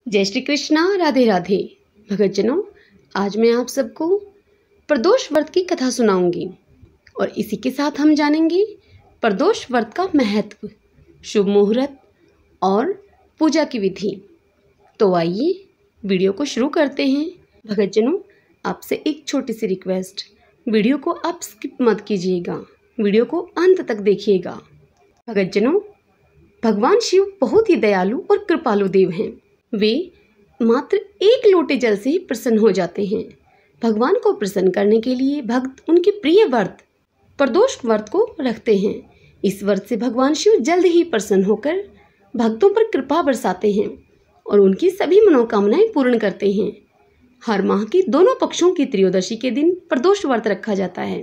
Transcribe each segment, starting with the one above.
जय श्री कृष्णा, राधे राधे। भगतजनों, आज मैं आप सबको प्रदोष व्रत की कथा सुनाऊंगी और इसी के साथ हम जानेंगे प्रदोष व्रत का महत्व, शुभ मुहूर्त और पूजा की विधि। तो आइए वीडियो को शुरू करते हैं। भगतजनों, आपसे एक छोटी सी रिक्वेस्ट, वीडियो को आप स्किप मत कीजिएगा, वीडियो को अंत तक देखिएगा। भगतजनों, भगवान शिव बहुत ही दयालु और कृपालु देव हैं। वे मात्र एक लोटे जल से ही प्रसन्न हो जाते हैं। भगवान को प्रसन्न करने के लिए भक्त उनके प्रिय व्रत प्रदोष व्रत को रखते हैं। इस व्रत से भगवान शिव जल्द ही प्रसन्न होकर भक्तों पर कृपा बरसाते हैं और उनकी सभी मनोकामनाएं पूर्ण करते हैं। हर माह की दोनों पक्षों की त्रयोदशी के दिन प्रदोष व्रत रखा जाता है।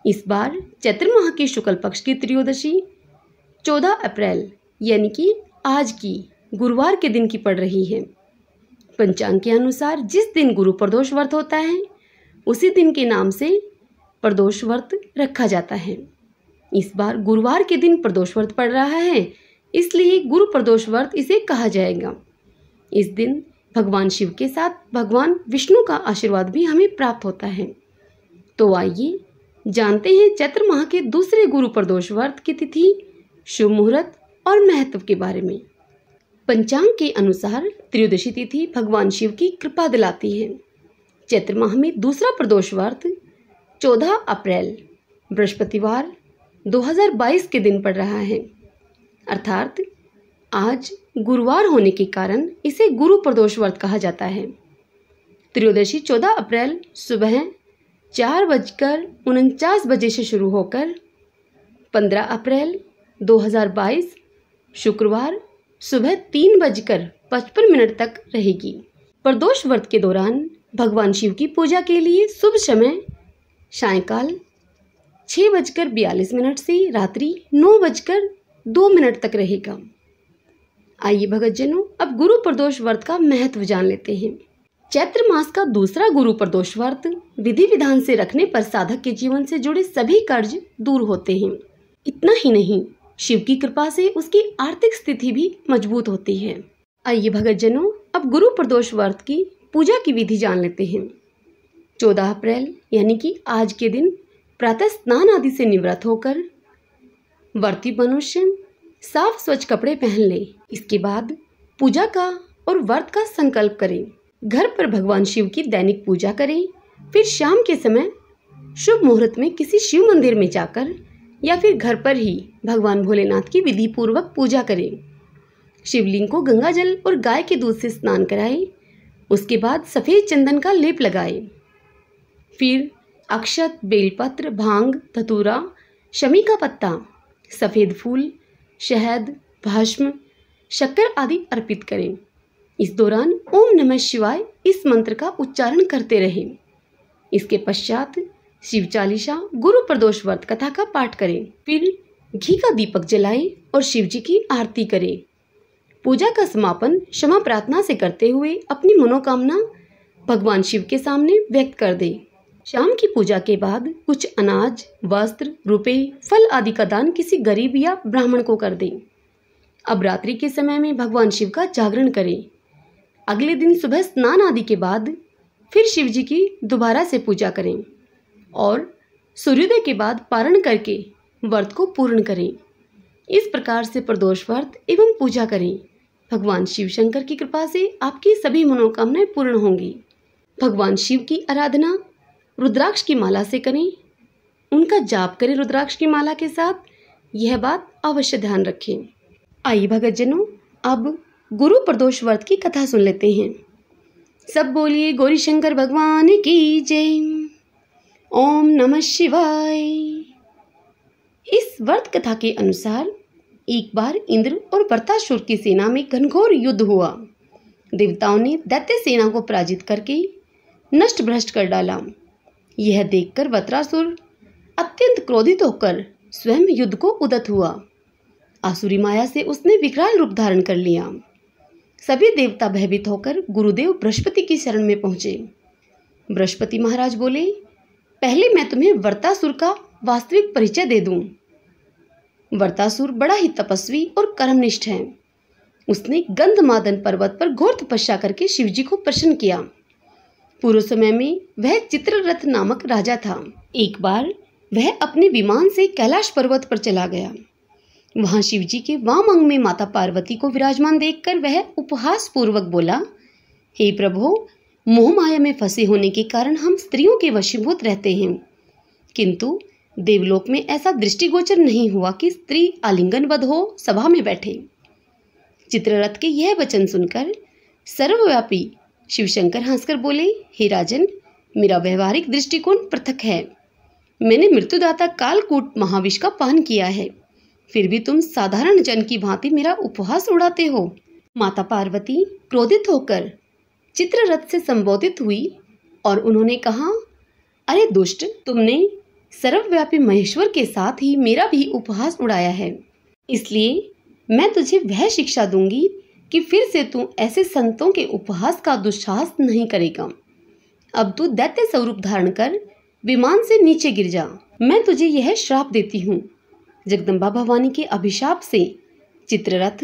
इस बार चैत्र माह की शुक्ल पक्ष की त्रयोदशी 14 अप्रैल यानी कि आज की गुरुवार के दिन की पड़ रही है। पंचांग के अनुसार जिस दिन गुरु प्रदोष व्रत होता है उसी दिन के नाम से प्रदोष व्रत रखा जाता है। इस बार गुरुवार के दिन प्रदोष व्रत पड़ रहा है, इसलिए गुरु प्रदोष व्रत इसे कहा जाएगा। इस दिन भगवान शिव के साथ भगवान विष्णु का आशीर्वाद भी हमें प्राप्त होता है। तो आइए जानते हैं चैत्र माह के दूसरे गुरु प्रदोष व्रत की तिथि, शुभ मुहूर्त और महत्व के बारे में। पंचांग के अनुसार त्रयोदशी तिथि भगवान शिव की कृपा दिलाती है। चैत्र माह में दूसरा प्रदोष व्रत 14 अप्रैल बृहस्पतिवार 2022 के दिन पड़ रहा है, अर्थात आज गुरुवार होने के कारण इसे गुरु प्रदोष व्रत कहा जाता है। त्रयोदशी 14 अप्रैल सुबह 4:49 बजे से शुरू होकर 15 अप्रैल 2022 शुक्रवार सुबह 3:55 तक रहेगी। प्रदोष व्रत के दौरान भगवान शिव की पूजा के लिए शुभ समय सायंकाल 6:42 से रात्रि 9:02 तक रहेगा। आइए भगतजनों, अब गुरु प्रदोष व्रत का महत्व जान लेते हैं। चैत्र मास का दूसरा गुरु प्रदोष व्रत विधि विधान से रखने पर साधक के जीवन से जुड़े सभी कर्ज दूर होते हैं। इतना ही नहीं, शिव की कृपा से उसकी आर्थिक स्थिति भी मजबूत होती है। आइए भगतजनों, अब गुरु प्रदोष व्रत की पूजा की विधि जान लेते हैं। 14 अप्रैल यानी कि आज के दिन प्रातः स्नान आदि से निवृत्त होकर व्रती मनुष्य साफ स्वच्छ कपड़े पहन ले। इसके बाद पूजा का और व्रत का संकल्प करें। घर पर भगवान शिव की दैनिक पूजा करें। फिर शाम के समय शुभ मुहूर्त में किसी शिव मंदिर में जाकर या फिर घर पर ही भगवान भोलेनाथ की विधि पूर्वक पूजा करें। शिवलिंग को गंगा जल और गाय के दूध से स्नान कराएं। उसके बाद सफ़ेद चंदन का लेप लगाएं। फिर अक्षत, बेलपत्र, भांग, धतूरा, शमी का पत्ता, सफ़ेद फूल, शहद, भस्म, शक्कर आदि अर्पित करें। इस दौरान ओम नमः शिवाय इस मंत्र का उच्चारण करते रहें। इसके पश्चात शिव चालीसा गुरु प्रदोष व्रत कथा का पाठ करें। फिर घी का दीपक जलाएं और शिव जी की आरती करें। पूजा का समापन क्षमा प्रार्थना से करते हुए अपनी मनोकामना भगवान शिव के सामने व्यक्त कर दें। शाम की पूजा के बाद कुछ अनाज, वस्त्र, रुपए, फल आदि का दान किसी गरीब या ब्राह्मण को कर दें। अब रात्रि के समय में भगवान शिव का जागरण करें। अगले दिन सुबह स्नान आदि के बाद फिर शिव जी की दोबारा से पूजा करें और सूर्योदय के बाद पारण करके व्रत को पूर्ण करें। इस प्रकार से प्रदोष व्रत एवं पूजा करें। भगवान शिव शंकर की कृपा से आपकी सभी मनोकामनाएं पूर्ण होंगी। भगवान शिव की आराधना रुद्राक्ष की माला से करें। उनका जाप करें रुद्राक्ष की माला के साथ, यह बात अवश्य ध्यान रखें। आइए भगतजनों, अब गुरु प्रदोष व्रत की कथा सुन लेते हैं। सब बोलिए गौरी शंकर भगवान की जय। ओम नमः शिवाय। इस व्रत कथा के अनुसार एक बार इंद्र और वृत्रासुर की सेना में घनघोर युद्ध हुआ। देवताओं ने दैत्य सेना को पराजित करके नष्ट भ्रष्ट कर डाला। यह देखकर वृत्रासुर अत्यंत क्रोधित होकर स्वयं युद्ध को उद्यत हुआ। आसुरी माया से उसने विकराल रूप धारण कर लिया। सभी देवता भयभीत होकर गुरुदेव बृहस्पति की शरण में पहुंचे। बृहस्पति महाराज बोले, पहले मैं तुम्हें वृत्रासुर का वास्तविक परिचय दे दूं। वृत्रासुर बड़ा ही तपस्वी और कर्मनिष्ठ है। उसने गंधमादन पर्वत पर घोर तपस्या करके शिवजी को प्रसन्न किया। पूर्व समय में वह चित्ररथ नामक राजा था। एक बार वह अपने विमान से कैलाश पर्वत पर चला गया। वहां शिवजी के वाम अंग में माता पार्वती को विराजमान देखकर वह उपहास पूर्वक बोला, हे प्रभु, मोह माया में फंसे होने के कारण हम स्त्रियों के वशीभूत रहते हैं, किंतु देवलोक में ऐसा दृष्टिगोचर नहीं हुआ कि स्त्री आलिंगनबद्ध हो सभा में बैठे। चित्ररथ के यह वचन सुनकर सर्वव्यापी शिवशंकर हंसकर बोले, हे राजन, मेरा व्यवहारिक दृष्टिकोण पृथक है। मैंने मृत्युदाता कालकूट महाविष का पान किया है, फिर भी तुम साधारण जन की भांति मेरा उपहास उड़ाते हो। माता पार्वती क्रोधित होकर चित्ररथ से संबोधित हुई और उन्होंने कहा, अरे दुष्ट, तुमने सर्वव्यापी महेश्वर के साथ ही मेरा भी उपहास उड़ाया है, इसलिए मैं तुझे वह शिक्षा दूंगी कि फिर से तू ऐसे संतों के उपहास का दुस्साहस नहीं करेगा। अब तू दैत्य स्वरूप धारण कर विमान से नीचे गिर जा। मैं तुझे यह श्राप देती हूँ। जगदम्बा भवानी के अभिशाप से चित्ररथ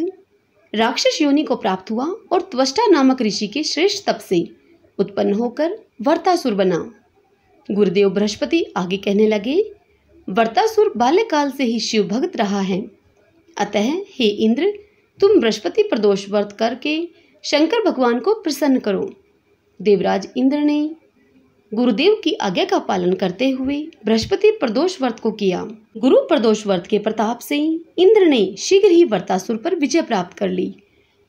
राक्षस योनि को प्राप्त हुआ और त्वष्टा नामक ऋषि के श्रेष्ठ तप से उत्पन्न होकर वर्तासुर बना। गुरुदेव बृहस्पति आगे कहने लगे, वर्तासुर बाल्यकाल से ही शिव भक्त रहा है, अतः हे इंद्र, तुम बृहस्पति प्रदोष व्रत करके शंकर भगवान को प्रसन्न करो। देवराज इंद्र ने गुरुदेव की आज्ञा का पालन करते हुए बृहस्पति प्रदोष व्रत को किया। गुरु प्रदोष व्रत के प्रताप से इंद्र ने शीघ्र ही वर्तासुर पर विजय प्राप्त कर ली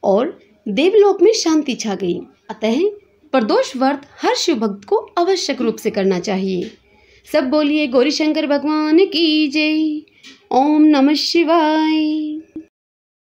और देवलोक में शांति छा गई। अतः प्रदोष व्रत हर शिव भक्त को आवश्यक रूप से करना चाहिए। सब बोलिए गौरी शंकर भगवान की जय। ओम नमः शिवाय।